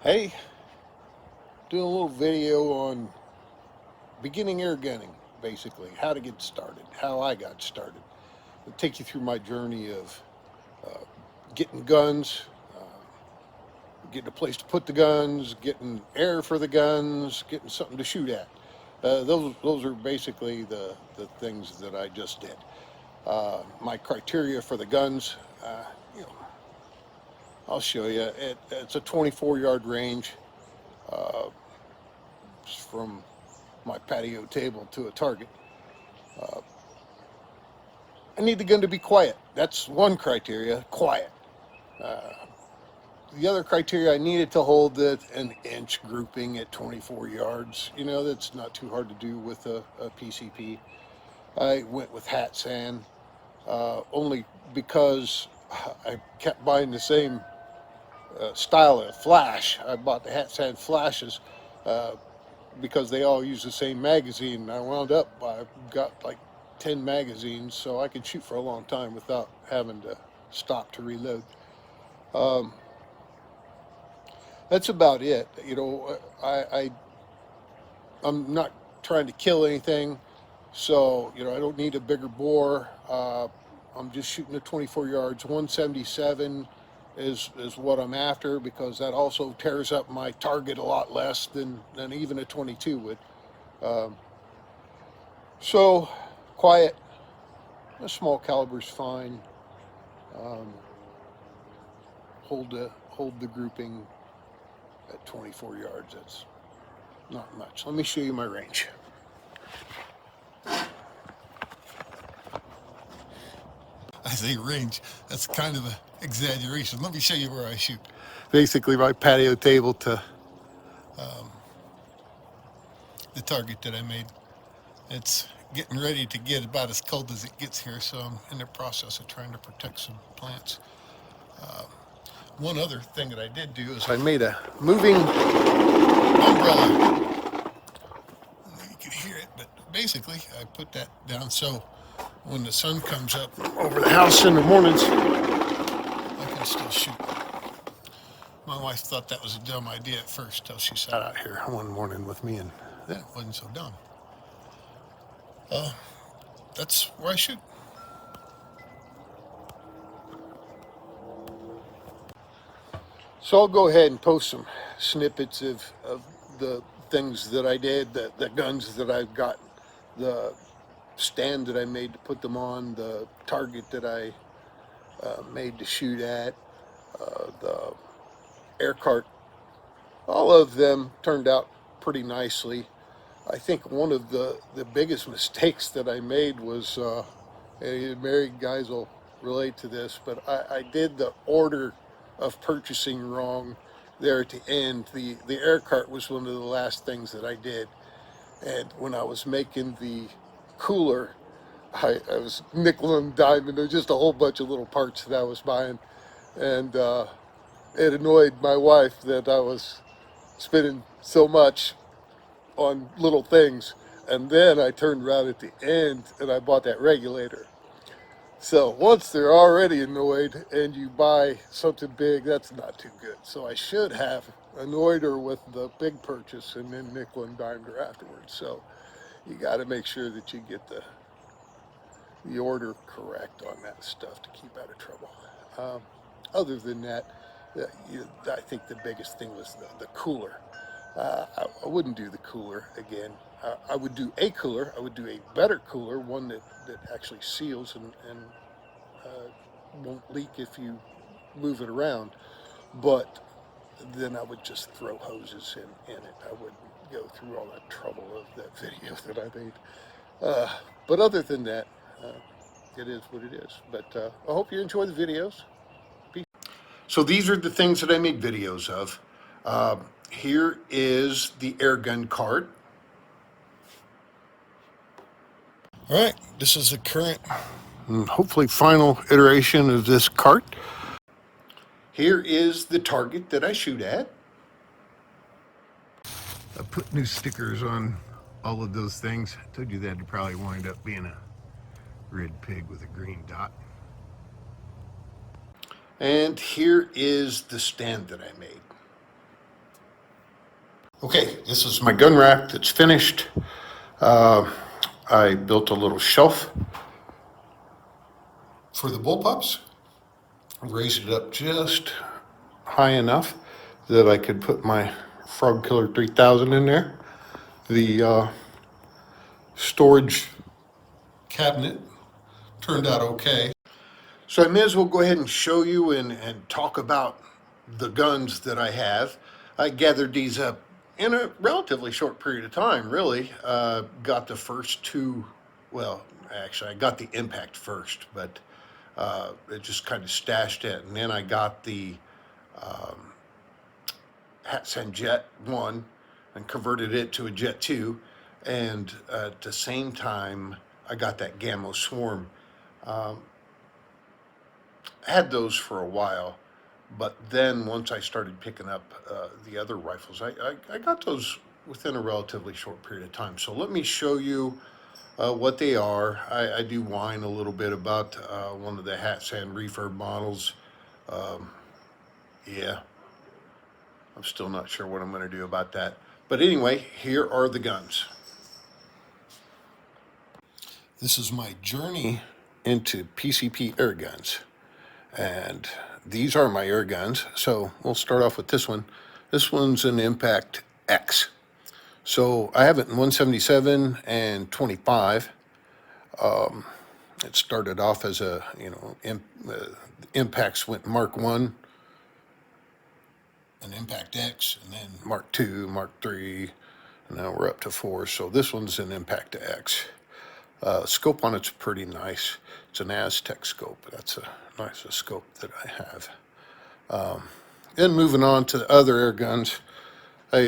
Hey, doing a little video on beginning air gunning, basically, how to get started, how I got started. I'll take you through my journey of uh, getting guns, getting a place to put the guns, getting air for the guns, getting something to shoot at. Those are basically the things that I just did. My criteria for the guns, uh, you know, I'll show you. It's a 24-yard range. Uh, from my patio table to a target. Uh, I need the gun to be quiet. That's one criteria, quiet. Uh, the other criteria, I needed to hold it an inch grouping at 24 yards. You know, that's not too hard to do with a PCP. I went with Hatsan, only because I kept buying the same style of flash. I bought the Hatsan flashes uh, because they all use the same magazine. I wound up, I got like 10 magazines, so I could shoot for a long time without having to stop to reload. Um, that's about it. You know, I'm not trying to kill anything, so you know I don't need a bigger bore. I'm just shooting at 24 yards. 177 is what I'm after, because that also tears up my target a lot less than even a 22 would. Um, so quiet. A small caliber's fine. Um, hold the grouping at 24 yards. That's not much. Let me show you my range. I say range. That's kind of an exaggeration. Let me show you where I shoot. Basically, my patio table to um, the target that I made. It's getting ready to get about as cold as it gets here, so I'm in the process of trying to protect some plants. Uh, One other thing that I did do is I made a moving umbrella. You can hear it, but basically I put that down so when the sun comes up over the house in the mornings, I can still shoot. My wife thought that was a dumb idea at first till she sat out here one morning with me, and that wasn't so dumb. That's where I shoot. So I'll go ahead and post some snippets of the things that I did, the guns that I've got, the stand that I made to put them on, the target that I made to shoot at, the air cart. All of them turned out pretty nicely. I think one of the biggest mistakes that I made was, and married guys will relate to this, but I did the order of purchasing wrong there at the end. The air cart was one of the last things that I did. And when I was making the cooler, I was nickel and diming. There's just a whole bunch of little parts that I was buying. And it annoyed my wife that I was spending so much on little things. And then I turned around at the end and I bought that regulator. So once they're already annoyed and you buy something big, that's not too good. So I should have annoyed her with the big purchase and then nickel and dimed her afterwards. So you got to make sure that you get the order correct on that stuff to keep out of trouble. Other than that, I think the biggest thing was the cooler. I wouldn't do the cooler again. I would do a cooler. I would do a better cooler, one that actually seals and won't leak if you move it around. But then I would just throw hoses in it. I wouldn't go through all that trouble of that video that I made. But other than that, it is what it is. But I hope you enjoy the videos. Peace. So these are the things that I make videos of. Here is the airgun cart. All right, this is the current and hopefully final iteration of this cart. Here is the target that I shoot at. I put new stickers on all of those things. I told you that'd probably wind up being a red pig with a green dot. And here is the stand that I made. Okay, this is my gun rack that's finished. I built a little shelf for the bullpups. Raised it up just high enough that I could put my Frog Killer 3000 in there. The storage cabinet turned out okay. So I may as well go ahead and show you and talk about the guns that I have. I gathered these up in a relatively short period of time, really. Got the first two, well, actually, I got the Impact first, but it just kind of stashed it. And then I got the Hatsan Jet 1 and converted it to a Jet 2. And at the same time, I got that Gamma Swarm. Had those for a while, but then once I started picking up the other rifles, I got those within a relatively short period of time. So let me show you what they are. I do whine a little bit about one of the Hatsan refurb models. Yeah, I'm still not sure what I'm going to do about that. But anyway, here are the guns. This is my journey into PCP air guns. And these are my air guns. So we'll start off with this one. This one's an Impact X. So I have it in 177 and 25. It started off as a, Impacts went Mark 1, an Impact X, and then Mark 2, Mark 3, and now we're up to 4. So this one's an Impact X. Scope on it's pretty nice. It's an Aztec scope. That's a nice scope that I have. Then moving on to the other air guns, I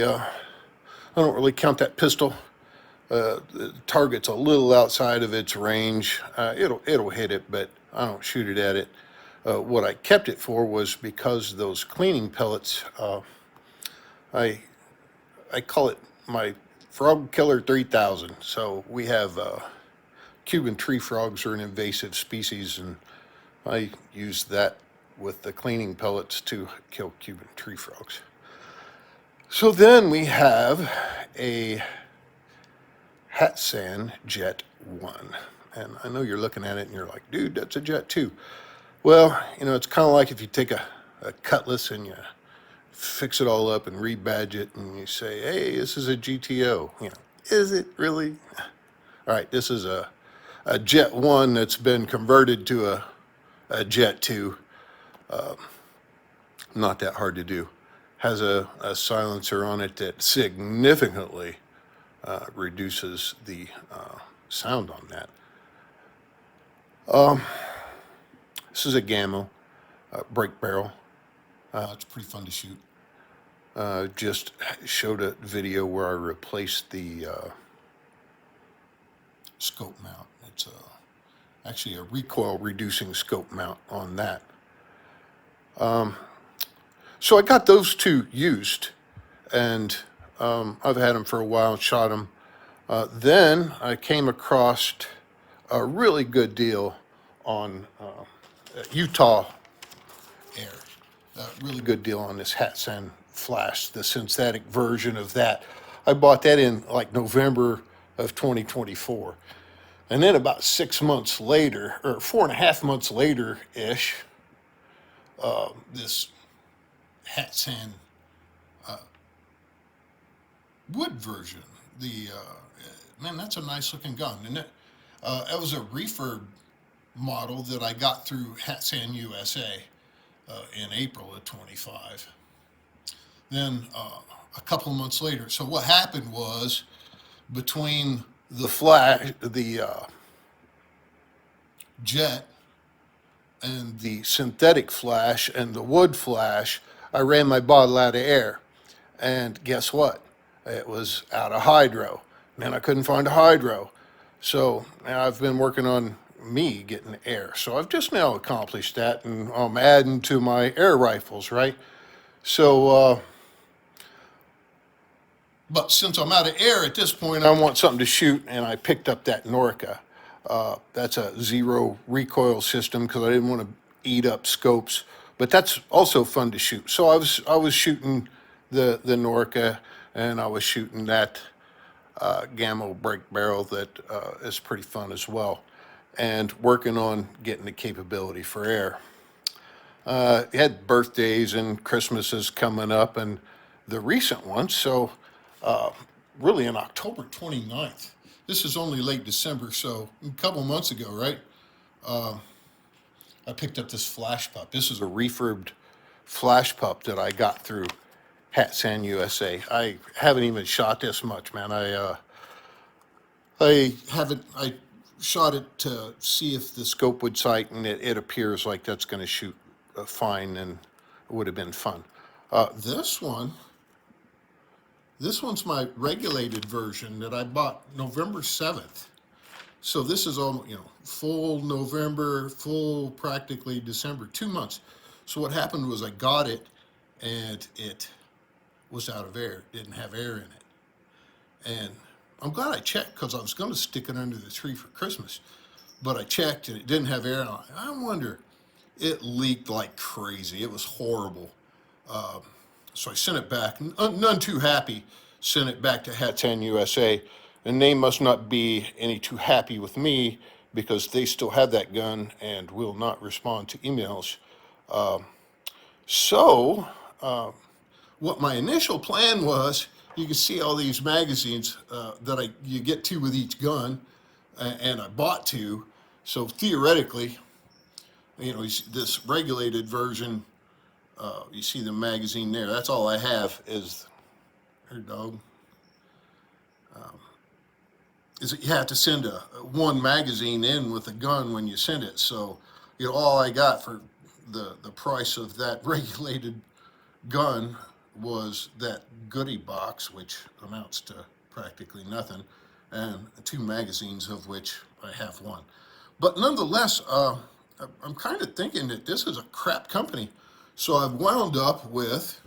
don't really count that pistol. The target's a little outside of its range. It'll hit it, but I don't shoot it at it. What I kept it for was because those cleaning pellets. I call it my Frog Killer 3000. So we have Cuban tree frogs are an invasive species, and I use that with the cleaning pellets to kill Cuban tree frogs. So then we have a Hatsan Jet 1. And I know you're looking at it and you're like, dude, that's a Jet 2. Well, it's kind of like if you take a cutlass and you fix it all up and rebadge it and you say, hey, this is a GTO. Is it really? All right, this is a Jet 1 that's been converted to a Jet 2. Not that hard to do. Has a silencer on it that significantly reduces the sound on that. This is a Gamma brake barrel. It's pretty fun to shoot. Just showed a video where I replaced the scope mount. It's actually a recoil reducing scope mount on that. So I got those two used, and I've had them for a while, shot them. Then I came across a really good deal on Utah Air. A really good deal on this Hatsan flash, the synthetic version of that. I bought that in like November of 2024. And then about 6 months later, or 4.5 months later-ish, this Hatsan wood version. Man, that's a nice looking gun, isn't it? That was a refurb model that I got through Hatsan USA in April of 25. Then a couple of months later, so what happened was between the flash, the jet, and the synthetic flash and the wood flash, I ran my bottle out of air. And guess what? It was out of hydro. And I couldn't find a hydro. So now I've been working on me getting air. So I've just now accomplished that, and I'm adding to my air rifles, right? So, but since I'm out of air at this point, I want something to shoot, and I picked up that Norca. That's a zero recoil system because I didn't want to eat up scopes, but that's also fun to shoot. So I was shooting the Norca, and I was shooting that Gamma brake barrel that is pretty fun as well, and working on getting the capability for air. Had birthdays and Christmases coming up, and the recent one, so really in October 29th. This is only late December, so a couple months ago, right? I picked up this flash pup. This is a refurbed flash pup that I got through Hatsan USA. I haven't even shot this much, man. I haven't. I shot it to see if the scope would sight, and it appears like that's going to shoot fine, and it would have been fun. This one's my regulated version that I bought November 7th. So this is all, full November, full practically December, 2 months. So what happened was I got it and it was out of air, didn't have air in it. And I'm glad I checked because I was going to stick it under the tree for Christmas. But I checked and it didn't have air. And I wonder, it leaked like crazy. It was horrible. So I sent it back, none too happy, sent it back to Hatsan USA. And they must not be any too happy with me because they still have that gun and will not respond to emails. So what my initial plan was, you can see all these magazines that you get two with each gun, and I bought two. So theoretically, this regulated version, you see the magazine there. That's all I have is her dog. Is that you have to send one magazine in with a gun when you send it. So, all I got for the price of that regulated gun was that goodie box, which amounts to practically nothing, and two magazines, of which I have one. But nonetheless, I'm kind of thinking that this is a crap company. So I've wound up with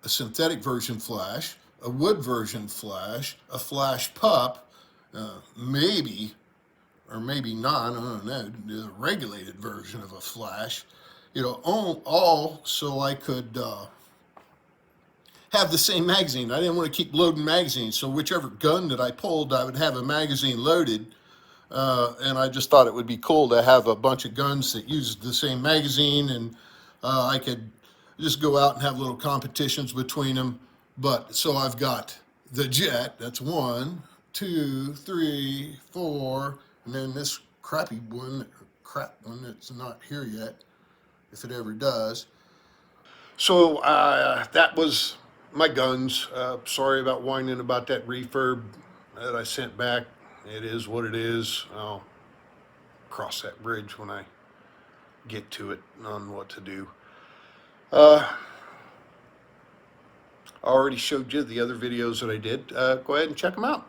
a synthetic version flash, a wood version flash, a flash pup, maybe, or maybe not, I don't know, a regulated version of a flash, all so I could have the same magazine. I didn't want to keep loading magazines, so whichever gun that I pulled, I would have a magazine loaded, and I just thought it would be cool to have a bunch of guns that used the same magazine, and I could just go out and have little competitions between them. But so I've got the Jet, that's 1, 2, 3, 4, and then this crap one that's not here yet, if it ever does. So that was my guns. Sorry about whining about that refurb that I sent back. It is what it is. I'll cross that bridge when I get to it on what to do. I already showed you the other videos that I did. Go ahead and check them out.